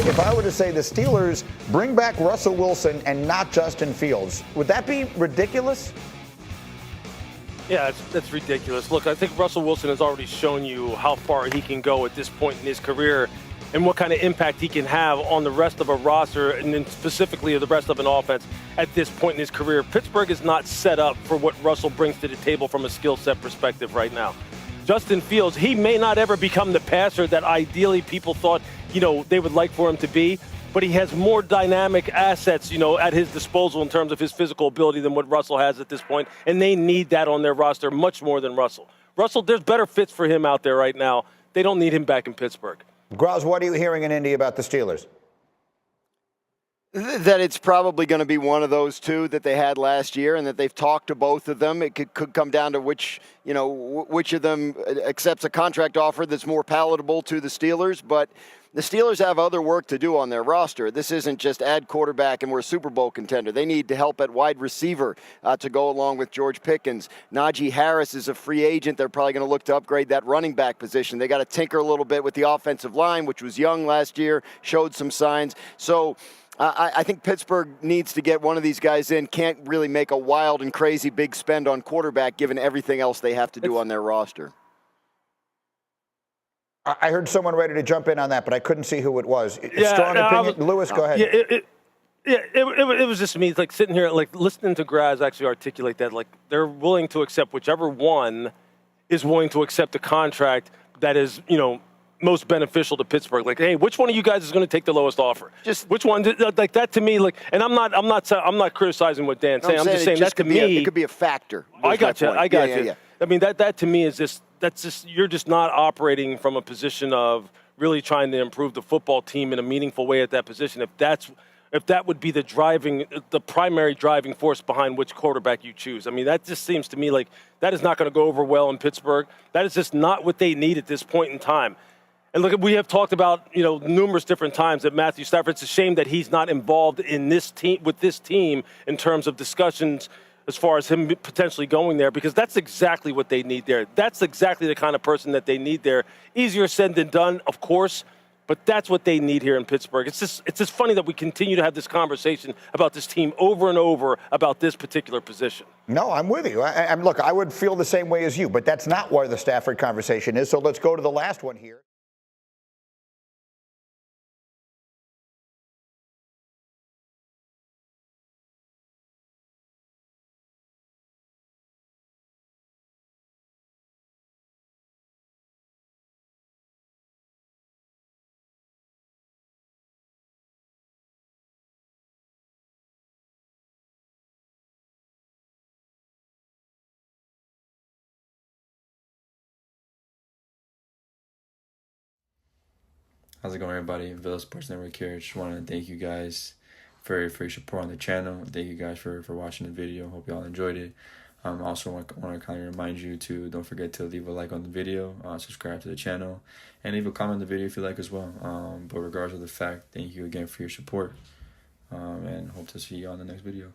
if I were to say the Steelers bring back Russell Wilson and not Justin Fields, would that be ridiculous? Yeah, that's ridiculous. Look, I think Russell Wilson has already shown you how far he can go at this point in his career and what kind of impact he can have on the rest of a roster and then specifically the rest of an offense at this point in his career. Pittsburgh is not set up for what Russell brings to the table from a skill set perspective right now. Justin Fields, he may not ever become the passer that ideally people thought, they would like for him to be, but he has more dynamic assets, at his disposal in terms of his physical ability than what Russell has at this point, and they need that on their roster much more than Russell. Russell, there's better fits for him out there right now. They don't need him back in Pittsburgh. Grouse, what are you hearing in Indy about the Steelers? That it's probably going to be one of those two that they had last year, and that they've talked to both of them. It could come down to which of them accepts a contract offer that's more palatable to the Steelers. But the Steelers have other work to do on their roster. This isn't just add quarterback and we're a Super Bowl contender. They need to help at wide receiver to go along with George Pickens. Najee Harris is a free agent. They're probably going to look to upgrade that running back position. They got to tinker a little bit with the offensive line, which was young last year, showed some signs. So I think Pittsburgh needs to get one of these guys in. Can't really make a wild and crazy big spend on quarterback given everything else they have to do on their roster. I heard someone ready to jump in on that, but I couldn't see who it was. Strong opinion. Lewis, go ahead. It was just me, like sitting here, like listening to Graz actually articulate that, like they're willing to accept whichever one is willing to accept a contract that is, most beneficial to Pittsburgh. Like, hey, which one of you guys is going to take the lowest offer? Just which one? Like that to me, like, and I'm not criticizing what Dan's saying. I'm just saying that to me, it could be a factor. I got you. Yeah. I mean, that to me is just you're just not operating from a position of really trying to improve the football team in a meaningful way at that position. If that would be the primary driving force behind which quarterback you choose. I mean, that just seems to me like that is not going to go over well in Pittsburgh. That is just not what they need at this point in time. And look, we have talked about, numerous different times that Matthew Stafford, it's a shame that he's not involved in this team with this team in terms of discussions as far as him potentially going there, because that's exactly what they need there. That's exactly the kind of person that they need there. Easier said than done, of course, but that's what they need here in Pittsburgh. It's just funny that we continue to have this conversation about this team over and over about this particular position. No, I'm with you. Look, I would feel the same way as you, but that's not where the Stafford conversation is. So let's go to the last one here. How's it going, everybody? Villa Sports Network here. Just want to thank you guys for your support on the channel. Thank you guys for watching the video. Hope you all enjoyed it. Also want to kind of remind you to don't forget to leave a like on the video, subscribe to the channel, and leave a comment on the video if you like as well. But regardless of the fact, thank you again for your support, and hope to see you on the next video.